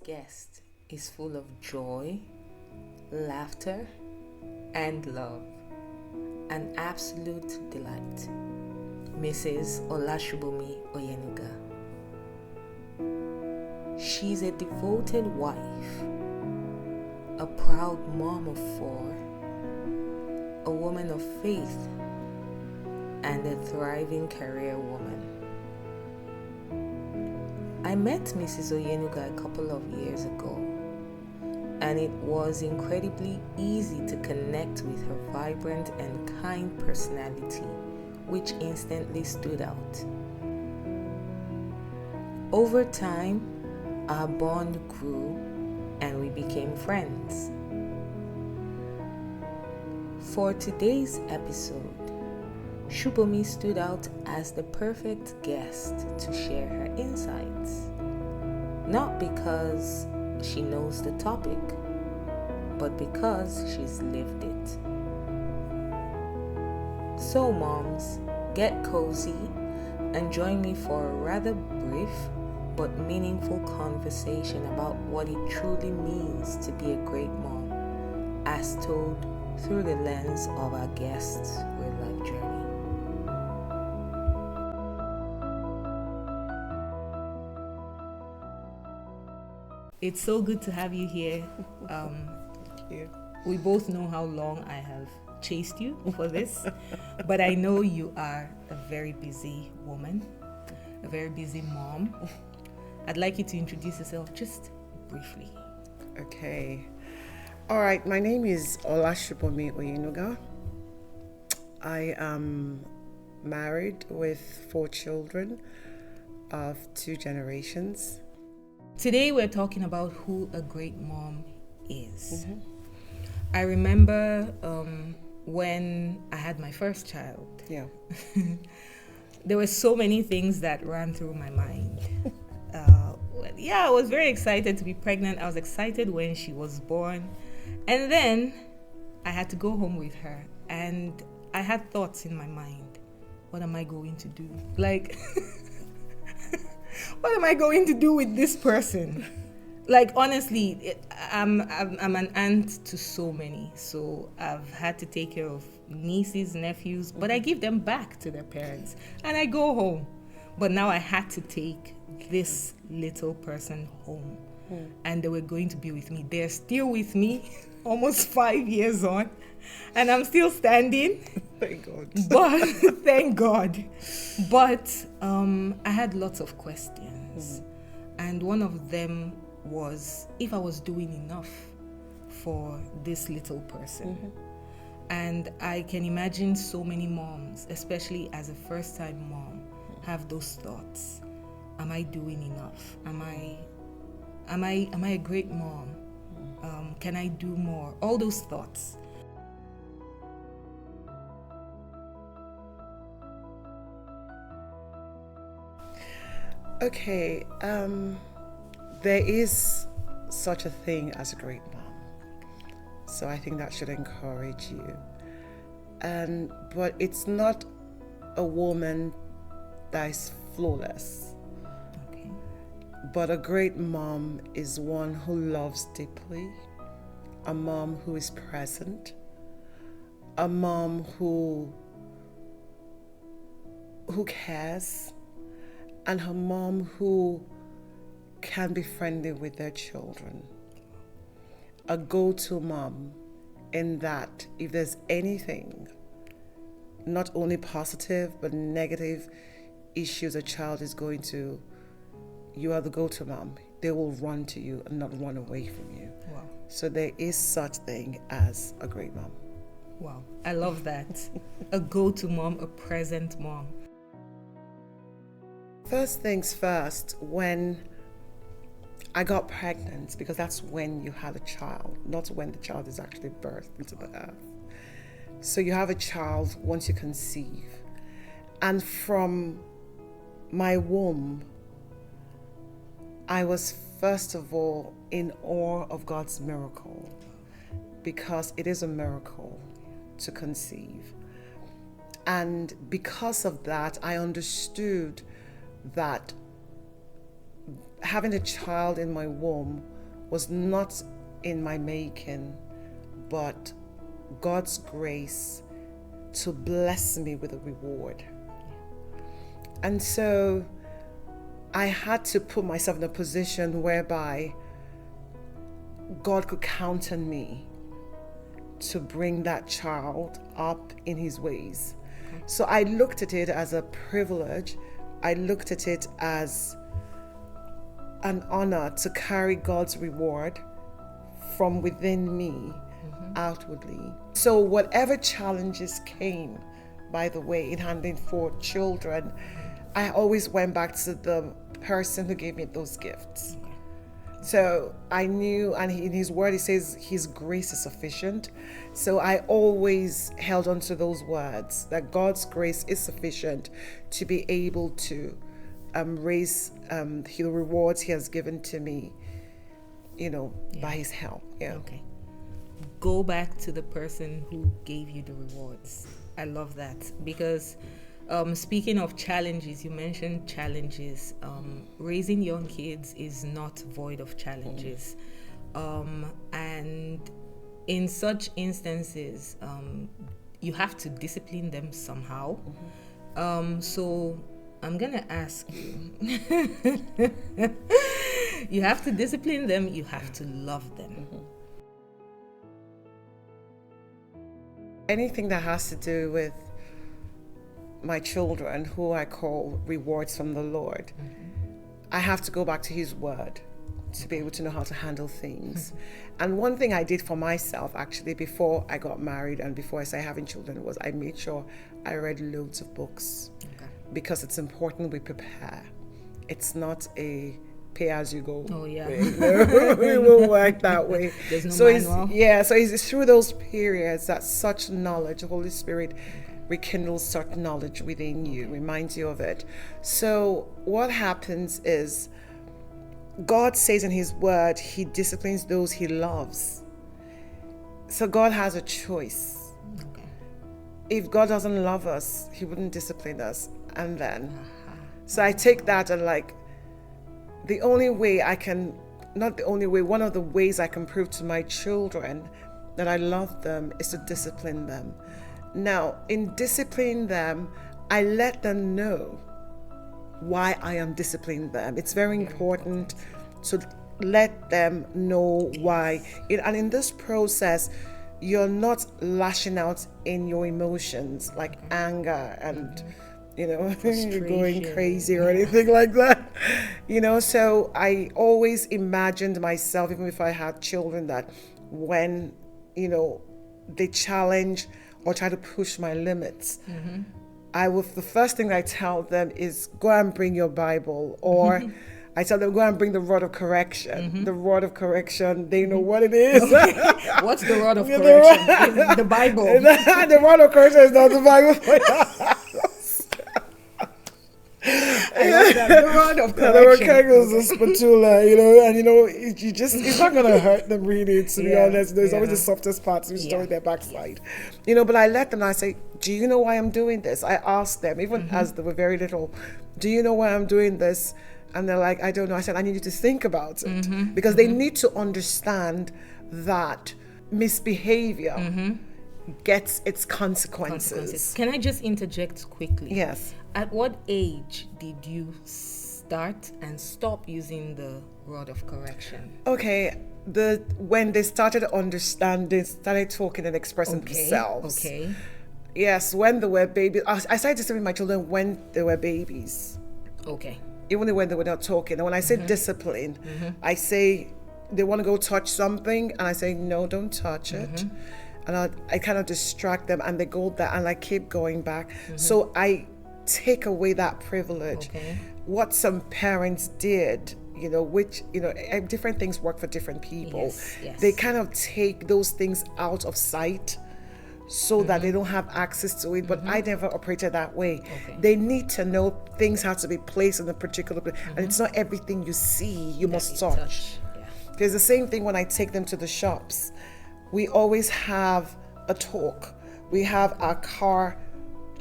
guest is full of joy, laughter, and love. An absolute delight. Mrs. Olashubomi Oyenuga. She's a devoted wife, a proud mom of 4, a woman of faith, and a thriving career woman. I met Mrs. Oyenuga a couple of years ago, and it was incredibly easy to connect with her vibrant and kind personality, which instantly stood out. Over time, our bond grew and we became friends. For today's episode, Shubomi stood out as the perfect guest to share her insights. Not because she knows the topic, but because she's lived it. So moms, get cozy and join me for a rather brief but meaningful conversation about what it truly means to be a great mom, as told through the lens of our guest's real-life journey. It's so good to have you here. Thank you. We both know how long I have chased you for this, but I know you are a very busy woman, a very busy mom. I'd like you to introduce yourself just briefly. Okay. All right. My name is Olashubomi Oyenuga. I am married with 4 children of 2 generations. Today we're talking about who a great mom is. I remember when I had my first child. Yeah. There were so many things that ran through my mind. I was very excited to be pregnant. I was excited when she was born. And then I had to go home with her. And I had thoughts in my mind. What am I going to do? Like, what am I going to do with this person? Like, honestly, I'm an aunt to so many. So I've had to take care of nieces, nephews, but I give them back to their parents. And I go home. But now I had to take this little person home. And they were going to be with me. They're still with me, almost 5 years on. And I'm still standing. Thank God. But, thank God. But I had lots of questions. And one of them was if I was doing enough for this little person. And I can imagine so many moms, especially as a first-time mom, have those thoughts. Am I doing enough? Am I a great mom? Can I do more? All those thoughts. Okay. There is such a thing as a great mom. So I think that should encourage you. But it's not a woman that is flawless. Okay. But a great mom is one who loves deeply, a mom who is present, a mom who cares, and a mom who can be friendly with their children. A go-to mom in that if there's anything, not only positive but negative issues a child is going to, you are the go-to mom. They will run to you and not run away from you. Wow. So there is such thing as a great mom. Wow. I love that. A go-to mom, a present mom. First things first, when I got pregnant, because that's when you have a child, not when the child is actually birthed into the earth. So you have a child once you conceive. And from my womb, I was first of all in awe of God's miracle, because it is a miracle to conceive. And because of that, I understood that having a child in my womb was not in my making, but God's grace to bless me with a reward. And so I had to put myself in a position whereby God could count on me to bring that child up in his ways. So I looked at it as a privilege. I looked at it as an honor to carry God's reward from within me outwardly. So whatever challenges came, by the way, in handling 4 children, I always went back to the person who gave me those gifts. So I knew, and in his word, he says his grace is sufficient. So I always held on to those words, that God's grace is sufficient to be able to raise the rewards he has given to me, by his help. Yeah. Okay. Go back to the person who gave you the rewards. I love that, because speaking of challenges, you mentioned challenges. Raising young kids is not void of challenges. And in such instances, you have to discipline them somehow. So I'm going to ask you, you have to discipline them, you have to love them. Anything that has to do with my children, who I call rewards from the Lord, I have to go back to his word to be able to know how to handle things. And one thing I did for myself, actually, before I got married and before I started having children, was I made sure I read loads of books. Because it's important we prepare. It's not a pay as you go. Oh yeah. It won't work that way. There's no so manual. So it's through those periods that such knowledge, the Holy Spirit rekindles such knowledge within you, reminds you of it. So what happens is, God says in his word, he disciplines those he loves. So God has a choice. If God doesn't love us, he wouldn't discipline us. And then, so I take that and the only way I can, not the only way, one of the ways I can prove to my children that I love them is to discipline them. Now, in disciplining them, I let them know why I am disciplining them. It's very important to let them know why. And in this process, you're not lashing out in your emotions like anger and you're going crazy or anything like that. So I always imagined myself, even if I had children, that when they challenge or try to push my limits, the first thing I tell them is, go and bring your Bible, or I tell them, go and bring the rod of correction. The rod of correction, they know what it is. What's the rod of correction? It's the Bible. The rod of correction is not the Bible. The rod of correction. The rod of correction is a spatula, it's not going to hurt them really, to be honest. There's always the softest parts, which is always their backside. But I let them, I say, do you know why I'm doing this? I ask them, even as they were very little, do you know why I'm doing this? And they're like, I don't know. I said, I need you to think about it. Because they need to understand that misbehavior gets its consequences. Can I just interject quickly? Yes. At what age did you start and stop using the rod of correction? Okay, when they started understanding, started talking and expressing themselves. Okay. Yes, when they were babies. I started disciplining my children when they were babies. Okay. Even when they were not talking. And when I say discipline, I say they want to go touch something, and I say, no, don't touch it. And I kind of distract them, and they go there, and I keep going back. So I take away that privilege. What some parents did, which, different things work for different people. Yes. They kind of take those things out of sight so that they don't have access to it. But I never operated that way. They need to know things have to be placed in a particular place. And it's not everything you see you must touch. There's the same thing when I take them to the shops. We always have a talk. We have our car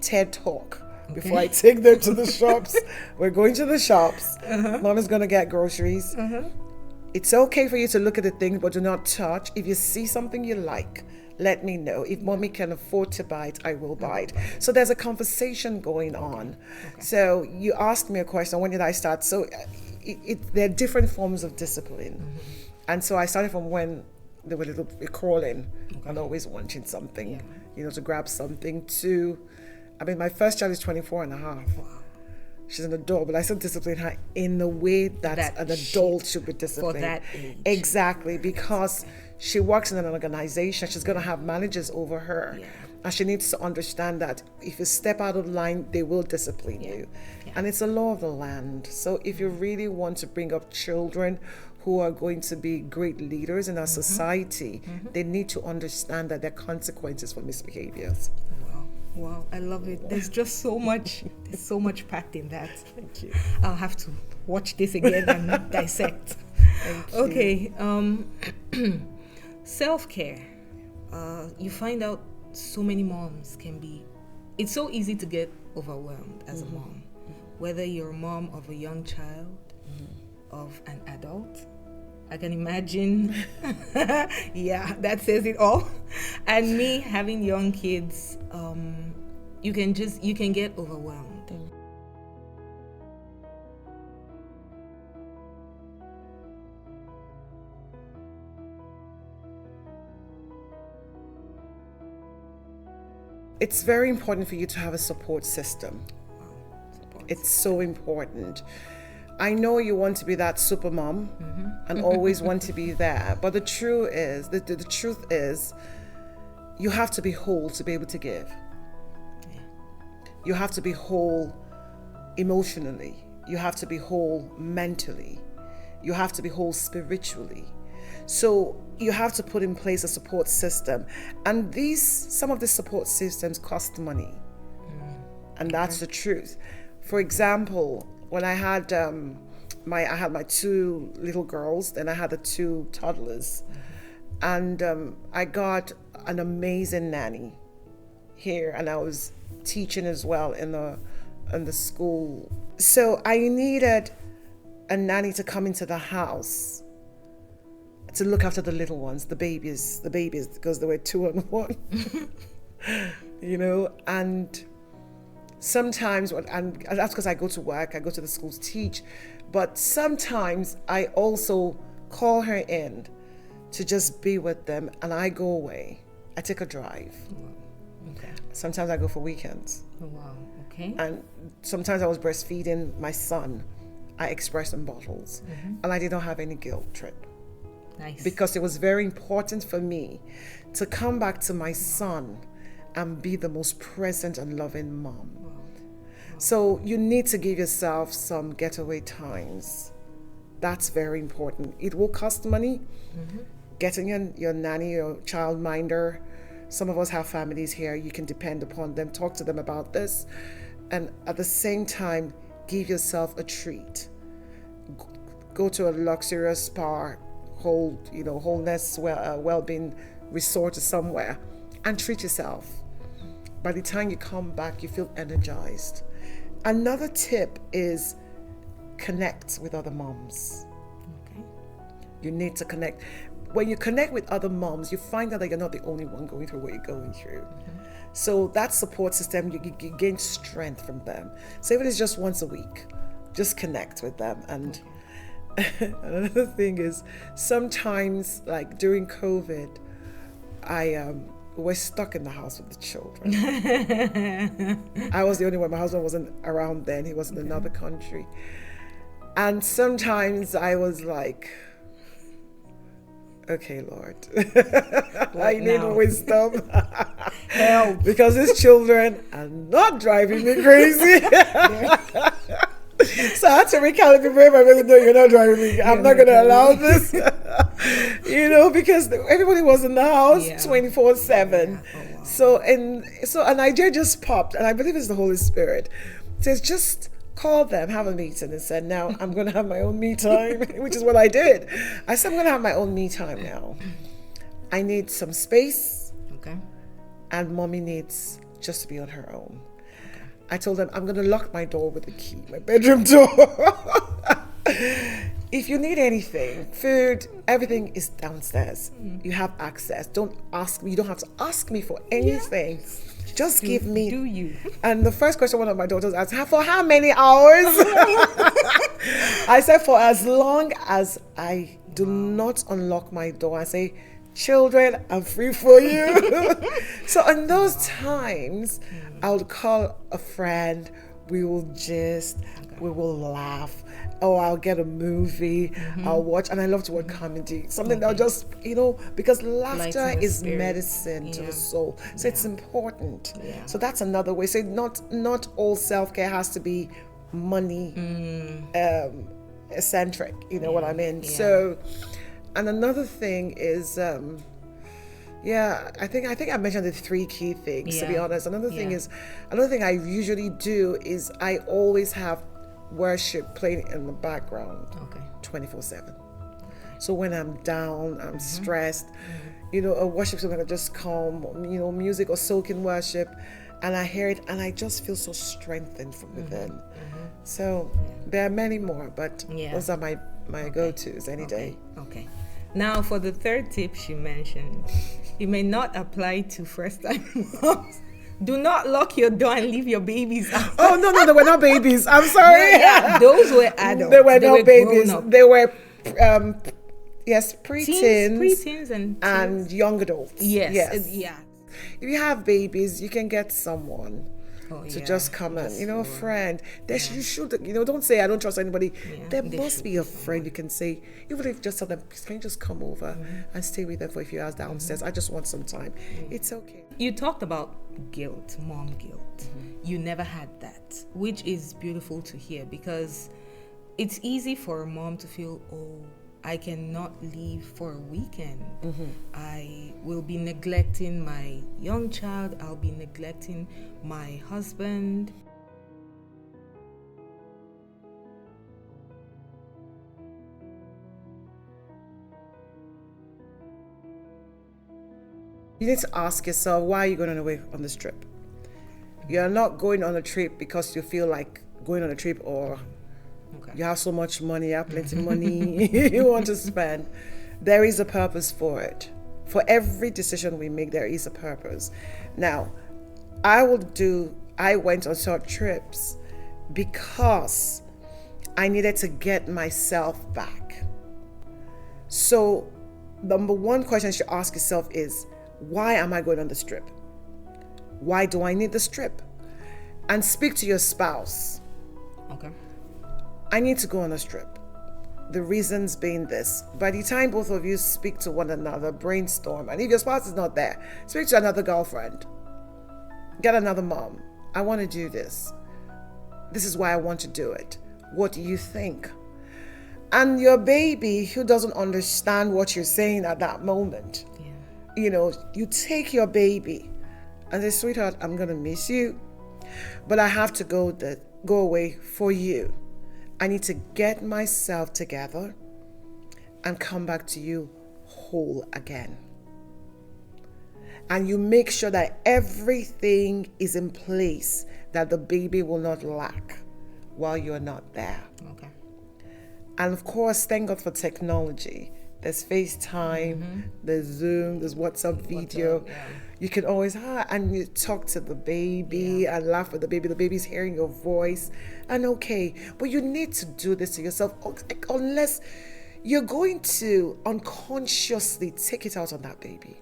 TED talk. Before I take them to the shops. We're going to the shops. Mom is going to get groceries. It's okay for you to look at the thing, but do not touch. If you see something you like, let me know. If mommy can afford to buy it, I will buy it. So there's a conversation going on. Okay. So you asked me a question, when did I start? So there are different forms of discipline. And so I started from when they were little, crawling and always wanting something, to grab something, to, my first child is 24 and a half. Wow. She's an adult, but I still discipline her in the way that an adult should be disciplined. For that age. Exactly, because she works in an organization. She's going to have managers over her. Yeah. And she needs to understand that if you step out of line, they will discipline you. Yeah. And it's a law of the land. So if you really want to bring up children who are going to be great leaders in our society, they need to understand that there are consequences for misbehaviors. Wow, I love it. There's just so much packed in that. Thank you. I'll have to watch this again and dissect. Thank you. Okay, self-care. You find out so many moms it's so easy to get overwhelmed as a mom. Whether you're a mom of a young child, of an adult, I can imagine. Yeah, that says it all. And me having young kids, you can get overwhelmed. It's very important for you to have a support system. It's so important. I know you want to be that super mom and always want to be there, but the truth is, you have to be whole to be able to give. Yeah. You have to be whole emotionally. You have to be whole mentally. You have to be whole spiritually. So you have to put in place a support system, and some of the support systems cost money, and that's the truth. For example, when I had my two little girls, then I had the two toddlers, and I got an amazing nanny here, and I was teaching as well in the school. So I needed a nanny to come into the house to look after the little ones, the babies, because there were 2 and 1, and sometimes, and that's because I go to work, I go to the school to teach, but sometimes I also call her in to just be with them, and I go away. I take a drive. Okay. Sometimes I go for weekends. Oh, wow. Okay. And sometimes I was breastfeeding my son. I expressed in bottles, and I did not have any guilt trip. Nice. Because it was very important for me to come back to my son and be the most present and loving mom. Wow. So you need to give yourself some getaway times. That's very important. It will cost money. Getting your nanny or childminder. Some of us have families here. You can depend upon them. Talk to them about this. And at the same time, give yourself a treat. Go to a luxurious spa, wholeness, well-being resort or somewhere, and treat yourself. By the time you come back, you feel energized. Another tip is connect with other moms. Okay. You need to connect. When you connect with other moms, you find out that you're not the only one going through what you're going through. So that support system, you gain strength from them. So even if it's just once a week, just connect with them. And another thing is, sometimes, like during COVID, I was stuck in the house with the children. I was the only one. My husband wasn't around then. He was in another country. And sometimes I was like, okay, Lord, I need wisdom. Help. Because these children are not driving me crazy. So I had to recalibrate my mind. No, you're not driving me. I'm not going to allow this. Because everybody was in the house 24/7. Yeah. Oh, wow. So an idea just popped, and I believe it's the Holy Spirit. It says, just call them, have a meeting, and said, now I'm going to have my own me time, which is what I did. I said, I'm going to have my own me time now. I need some space. Okay. And mommy needs just to be on her own. I told them I'm going to lock my door with a key, my bedroom door. If you need anything, food, everything is downstairs. You have access. Don't ask me. You don't have to ask me for anything. Just give me. Do you? And the first question one of my daughters asked, for how many hours? I said, for as long as I do not unlock my door. I say, children, I'm free for you. So in those times, I would call a friend. We will just, we will laugh. Or I'll get a movie, I'll watch, and I love to watch comedy. Something that'll just, because laughter is medicine to the soul. So it's important. Yeah. So that's another way. So not all self-care has to be money eccentric, what I mean? Yeah. So, and another thing is, I think I mentioned the 3 key things, to be honest. Another thing I usually do is I always have worship playing in the background 24/7. So when I'm down, I'm stressed, a worship song will just come, music or soaking worship, and I hear it and I just feel so strengthened from within. So there are many more, but those are my go-tos any day. Okay. Now for the 3rd tip she mentioned, it may not apply to first-time moms. Do not lock your door and leave your babies out. Oh, no, they were not babies. I'm sorry. Those were adults. They were not babies. They were, preteens. Preteens and young adults. Yes. If you have babies, you can get someone to just come in. A friend. You should, don't say, I don't trust anybody. There must be a friend you can say, even if just tell them, can you just come over and stay with them for a few hours downstairs? I just want some time. It's okay. You talked about guilt, mom guilt. You never had that, which is beautiful to hear, because it's easy for a mom to feel, I cannot leave for a weekend. I will be neglecting my young child. I'll be neglecting my husband. You need to ask yourself, why are you going away on this trip? You're not going on a trip because you feel like going on a trip, or you have so much money, you have plenty of money you want to spend. There is a purpose for it. For every decision we make, there is a purpose. Now, I went on short trips because I needed to get myself back. So, number one question you should ask yourself is, why am I going on this trip? Why do I need this trip? And speak to your spouse. Okay. I need to go on this trip. The reasons being this. By the time both of you speak to one another, brainstorm, and if your spouse is not there, speak to another girlfriend. Get another mom. I want to do this. This is why I want to do it. What do you think? And your baby, who doesn't understand what you're saying at that moment, you take your baby and say, sweetheart, I'm going to miss you, but I have to go away for you. I need to get myself together and come back to you whole again. And you make sure that everything is in place, that the baby will not lack while you're not there. Okay. And of course, thank God for technology. There's FaceTime, there's Zoom, there's WhatsApp video. You can always, and you talk to the baby and laugh with the baby. The baby's hearing your voice. And but you need to do this to yourself, unless you're going to unconsciously take it out on that baby.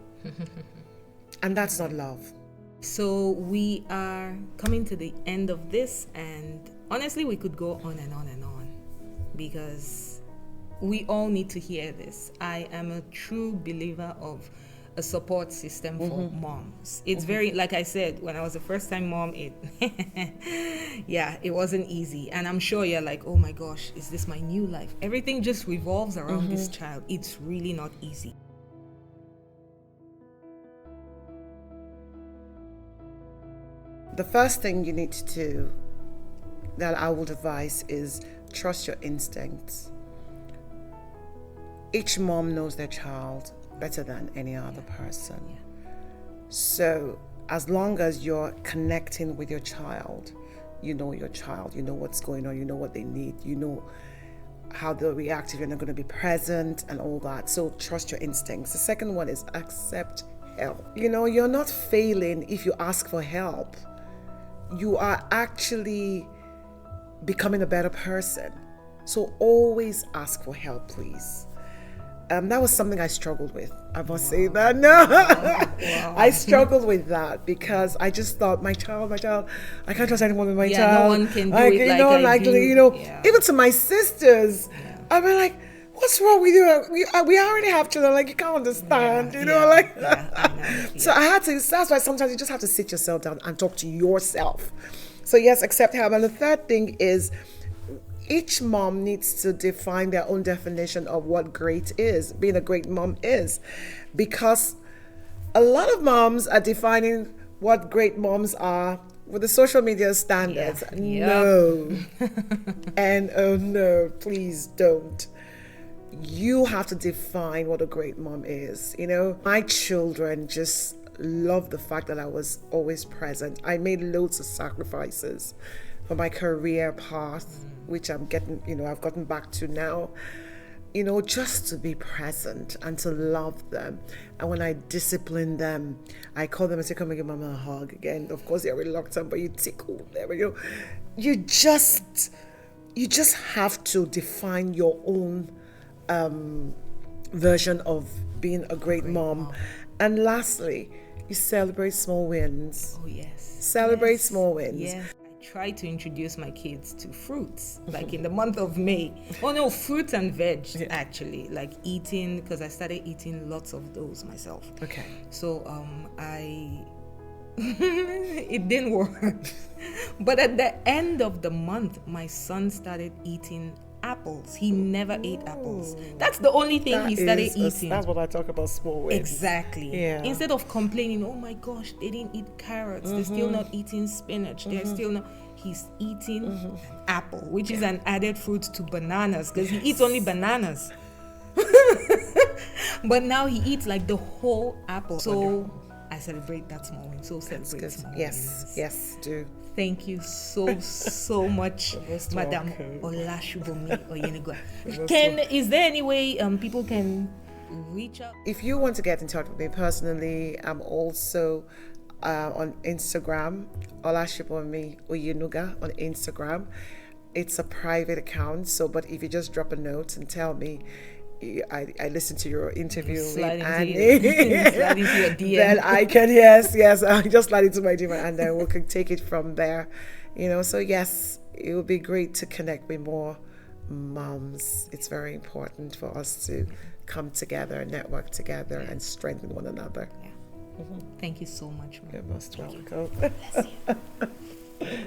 And that's not love. So we are coming to the end of this, and honestly, we could go on and on and on, because we all need to hear this. I am a true believer of a support system for moms. It's very, like I said, when I was a first-time mom, it wasn't easy. And I'm sure you're like, oh my gosh, is this my new life? Everything just revolves around this child. It's really not easy. The first thing you need to do, that I would advise, is trust your instincts. Each mom knows their child better than any other person. So as long as you're connecting with your child, you know your child, you know what's going on, you know what they need, you know how they'll react if you're not going to be present and all that. So trust your instincts. The second one is accept help. You know, you're not failing if you ask for help. You are actually becoming a better person. So always ask for help, please. That was something I struggled with. I must say that. No, I struggled with that because I just thought, my child, I can't trust anyone with my child. No one can do it like I do. Even to my sisters, I'd be like, what's wrong with you? We already have children. Like, you can't understand, I know. So I had to, that's why sometimes you just have to sit yourself down and talk to yourself. So yes, accept help. And the third thing is, each mom needs to define their own definition of what great is, being a great mom is. Because a lot of moms are defining what great moms are with the social media standards. No. And oh no, please don't. You have to define what a great mom is. You know, my children just love the fact that I was always present. I made loads of sacrifices for my career path, which I've gotten back to now, just to be present and to love them. And when I discipline them, I call them and say, come and give mama a hug again. Of course, they're reluctant, but you tickle them. You just have to define your own version of being a great mom. And lastly, you celebrate small wins. Oh, yes. Celebrate small wins. Yes. Try to introduce my kids to fruits, like in the month of May. Oh no, fruits and veg, actually, like eating, because I started eating lots of those myself. Okay. So it didn't work. But at the end of the month, my son started eating apples. He never ate apples. That's the only thing he started eating. That's what I talk about, small wins. Exactly. Yeah. Instead of complaining, oh my gosh, they didn't eat carrots. They're still not eating spinach. They're still not. He's eating an apple, which is an added fruit to bananas, because he eats only bananas. But now he eats like the whole apple. So I celebrate that small win. So celebrate small wins. Yes, do. Thank you so much, Madam Olashubomi Oyenigua. Is there any way people can reach out? If you want to get in touch with me personally, I'm also on Instagram, Olashubomi Oyenuga on Instagram. It's a private account, but if you just drop a note and tell me, I listened to your interview with Annie, slide into your DM. Then I can, yes, I just slide into my DM and then we can take it from there. So yes, it would be great to connect with more moms. It's very important for us to come together, network together, and strengthen one another. Thank you so much, Mom. You're most welcome. Bless you.